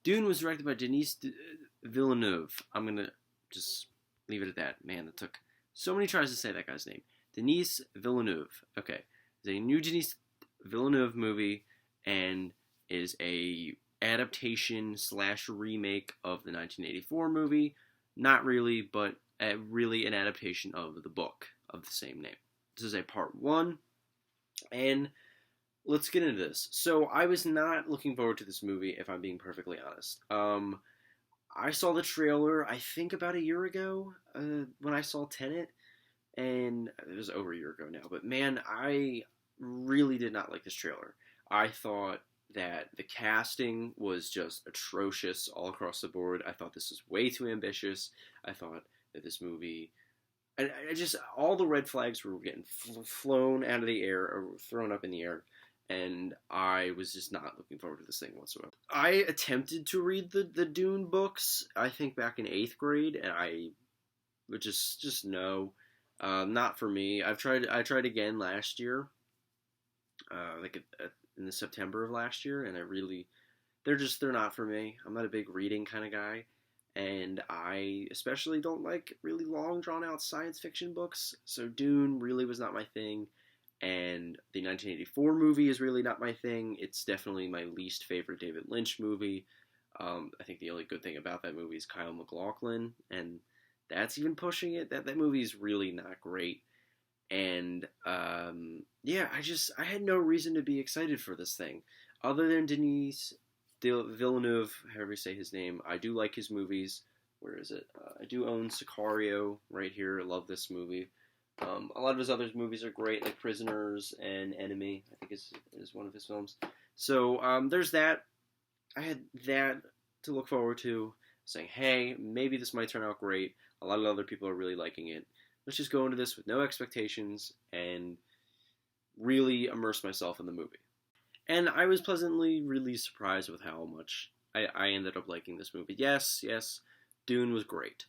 Dune was directed by Villeneuve. I'm gonna just leave it at that. Man, that took so many tries to say that guy's name. Denis Villeneuve. Okay, it's a new Denis Villeneuve movie, and is a adaptation slash remake of the 1984 movie. Not really, but really an adaptation of the book of the same name. This is a part one, and let's get into this. So I was not looking forward to this movie, if I'm being perfectly honest. I saw the trailer, I think about a year ago, when I saw Tenet, and it was over a year ago now. But man, I really did not like this trailer. I thought that the casting was just atrocious all across the board. I thought this was way too ambitious. I thought that this movie, I just, all the red flags were getting flown out of the air, or thrown up in the air, and I was just not looking forward to this thing whatsoever. I attempted to read the Dune books, I think back in 8th grade, and I would just no, not for me. I tried again last year, in the September of last year, and they're not for me. I'm not a big reading kind of guy, and I especially don't like really long, drawn out science fiction books. So Dune really was not my thing, and the 1984 movie is really not my thing. It's definitely my least favorite David Lynch movie. I think the only good thing about that movie is Kyle MacLachlan, and that's even pushing it. That movie is really not great. And yeah, I had no reason to be excited for this thing, other than Denis Villeneuve, however you say his name. I do like his movies. Where is it? I do own Sicario right here. I love this movie. A lot of his other movies are great, like Prisoners and Enemy, I think is one of his films. So there's that. I had that to look forward to, saying, hey, maybe this might turn out great. A lot of other people are really liking it. Let's just go into this with no expectations and really immerse myself in the movie. And I was pleasantly really surprised with how much I ended up liking this movie. Yes, Dune was great.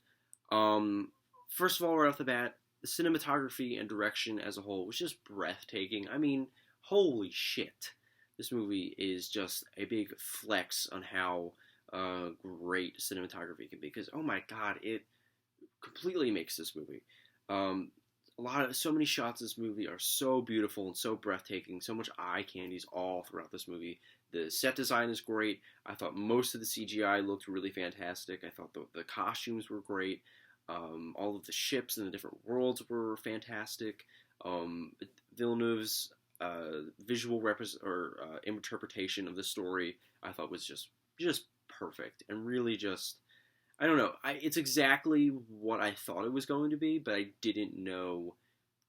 First of all, right off the bat, the cinematography and direction as a whole was just breathtaking. I mean, holy shit. This movie is just a big flex on how great cinematography can be. Because, oh my god, it completely makes this movie. So many shots of this movie are so beautiful and so breathtaking. So much eye candies all throughout this movie. The set design is great. I thought most of the CGI looked really fantastic. I thought the costumes were great. All of the ships and the different worlds were fantastic. Villeneuve's visual interpretation of the story, I thought was just perfect, and really just, I don't know. It's exactly what I thought it was going to be, but I didn't know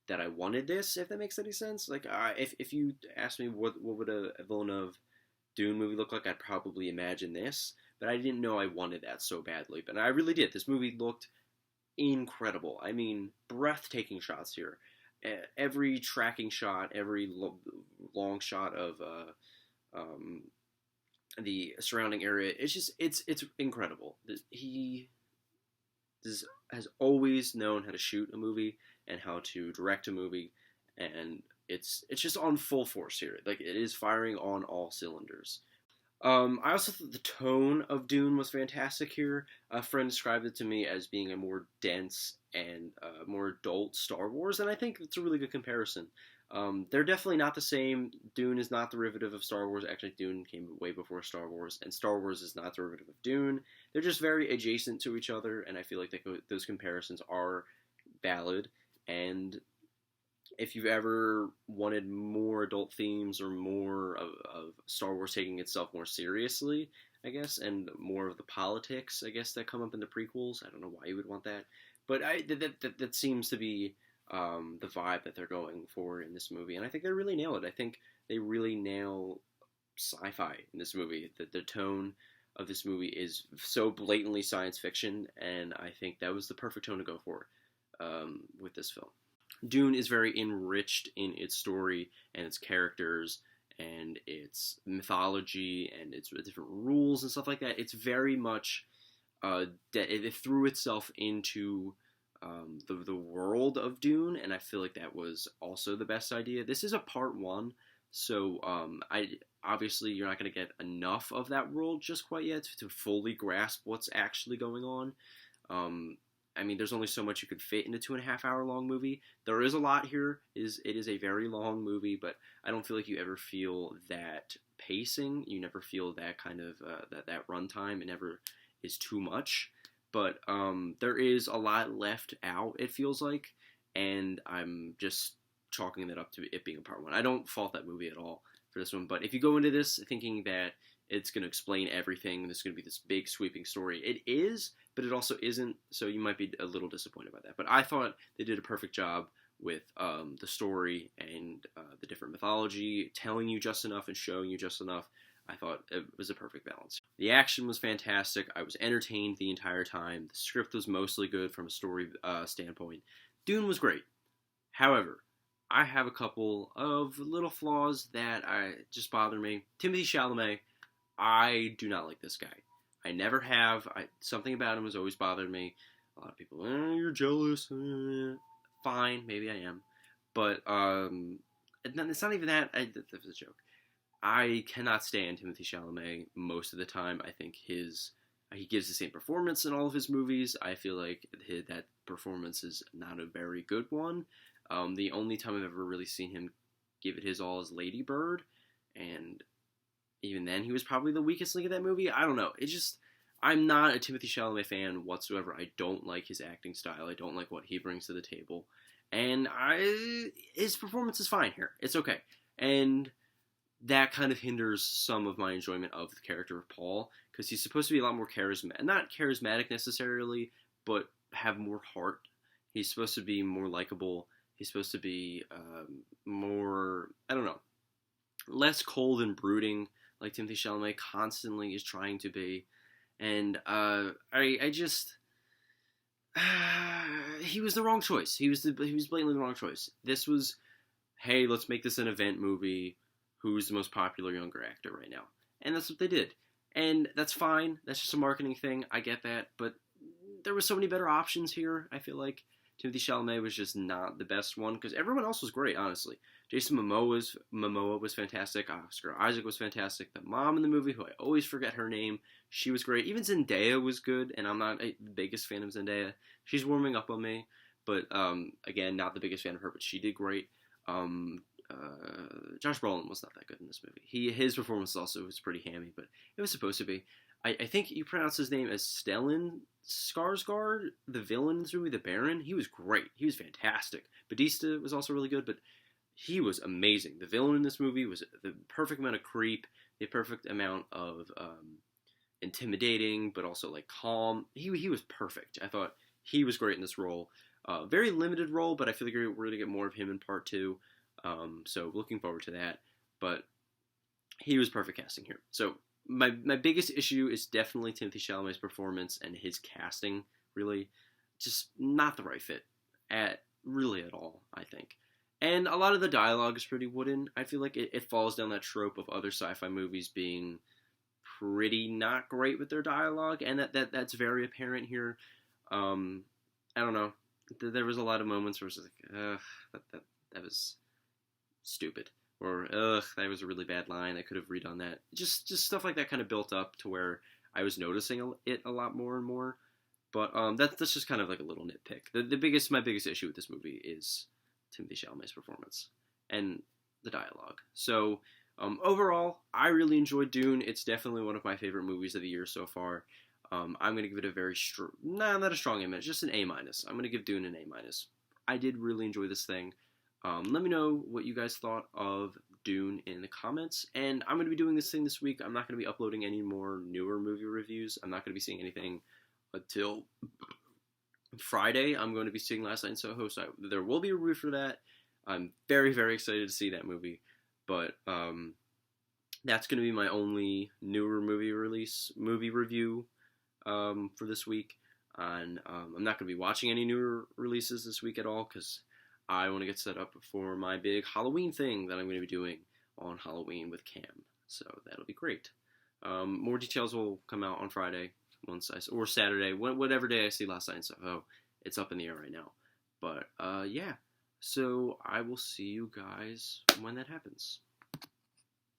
that I wanted this, if that makes any sense. Like, if you asked me what would a Villeneuve Dune movie look like, I'd probably imagine this, but I didn't know I wanted that so badly. But I really did. This movie looked incredible. I mean, breathtaking shots here. Every tracking shot, every long shot of the surrounding area, it's incredible. He has always known how to shoot a movie and how to direct a movie, and it's just on full force here. Like, it is firing on all cylinders. I also thought the tone of Dune was fantastic here. A friend described it to me as being a more dense and more adult Star Wars, and I think it's a really good comparison. They're definitely not the same. Dune is not derivative of Star Wars. Actually, Dune came way before Star Wars, and Star Wars is not derivative of Dune. They're just very adjacent to each other, and I feel like those comparisons are valid. And if you've ever wanted more adult themes, or more of Star Wars taking itself more seriously, I guess, and more of the politics, I guess, that come up in the prequels, I don't know why you would want that, but that seems to be the vibe that they're going for in this movie, and I think they really nail it. I think they really nail sci-fi in this movie. The tone of this movie is so blatantly science fiction, and I think that was the perfect tone to go for with this film. Dune is very enriched in its story and its characters and its mythology and its different rules and stuff like that. It's very much it threw itself into the world of Dune, and I feel like that was also the best idea. This is a part one, so obviously you're not going to get enough of that world just quite yet to fully grasp what's actually going on. I mean, there's only so much you could fit in a 2.5 hour long movie. There is a lot here. It is a very long movie, but I don't feel like you ever feel that pacing. You never feel that kind of that runtime. It never is too much. But there is a lot left out, it feels like, and I'm just chalking that up to it being a part one. I don't fault that movie at all for this one, but if you go into this thinking that it's going to explain everything, there's going to be this big sweeping story, it is, but it also isn't, so you might be a little disappointed by that. But I thought they did a perfect job with the story and the different mythology, telling you just enough and showing you just enough. I thought it was a perfect balance. The action was fantastic. I was entertained the entire time. The script was mostly good from a story standpoint. Dune was great. However, I have a couple of little flaws that just bother me. Timothée Chalamet, I do not like this guy. I never have. Something about him has always bothered me. A lot of people, you're jealous. Fine, maybe I am. But it's not even that. That was a joke. I cannot stand Timothée Chalamet most of the time. I think he gives the same performance in all of his movies. I feel like that performance is not a very good one. The only time I've ever really seen him give it his all is Lady Bird, and even then he was probably the weakest link in that movie. I don't know. I'm not a Timothée Chalamet fan whatsoever. I don't like his acting style. I don't like what he brings to the table. And his performance is fine here. It's okay. And that kind of hinders some of my enjoyment of the character of Paul, because he's supposed to be a lot more charismatic. Not charismatic necessarily, but have more heart. He's supposed to be more likable. He's supposed to be more, I don't know, less cold and brooding, like Timothée Chalamet constantly is trying to be. And I just... he was the wrong choice. He was blatantly the wrong choice. This was, hey, let's make this an event movie. Who's the most popular younger actor right now? And that's what they did. And that's fine. That's just a marketing thing. I get that. But there were so many better options here, I feel like. Timothée Chalamet was just not the best one, because everyone else was great, honestly. Jason Momoa was fantastic. Oscar Isaac was fantastic. The mom in the movie, who I always forget her name, she was great. Even Zendaya was good, and I'm not the biggest fan of Zendaya. She's warming up on me, but again, not the biggest fan of her, but she did great. Josh Brolin was not that good in this movie. His performance also was pretty hammy, but it was supposed to be. I think you pronounce his name as Stellan Skarsgård, the villain in this movie, the Baron. He was great. He was fantastic. Batista was also really good, but he was amazing. The villain in this movie was the perfect amount of creep, the perfect amount of intimidating, but also like calm. He was perfect. I thought he was great in this role. Very limited role, but I feel like we're going to get more of him in part 2. So looking forward to that. But he was perfect casting here. So my biggest issue is definitely Timothée Chalamet's performance and his casting. Really, just not the right fit at all, I think. And a lot of the dialogue is pretty wooden. I feel like it falls down that trope of other sci-fi movies being pretty not great with their dialogue, and that's very apparent here. I don't know. There was a lot of moments where it was like, that was stupid, or that was a really bad line. I could have redone that. Just stuff like that kind of built up to where I was noticing it a lot more and more. But that's just kind of like a little nitpick. My biggest issue with this movie is Timothée Chalamet's performance and the dialogue. So overall, I really enjoyed Dune. It's definitely one of my favorite movies of the year so far. I'm going to give it a very not a strong A-, just an A-. I'm going to give Dune an A-. I did really enjoy this thing. Let me know what you guys thought of Dune in the comments. And I'm going to be doing this thing this week. I'm not going to be uploading any more newer movie reviews. I'm not going to be seeing anything until Friday. I'm going to be seeing Last Night in Soho, so there will be a review for that. I'm very, very excited to see that movie. But that's going to be my only newer movie review for this week. And I'm not going to be watching any newer releases this week at all, because I want to get set up for my big Halloween thing that I'm going to be doing on Halloween with Cam. So that'll be great. More details will come out on Friday or Saturday, whatever day I see Last Night in Soho. It's up in the air right now. But yeah, so I will see you guys when that happens.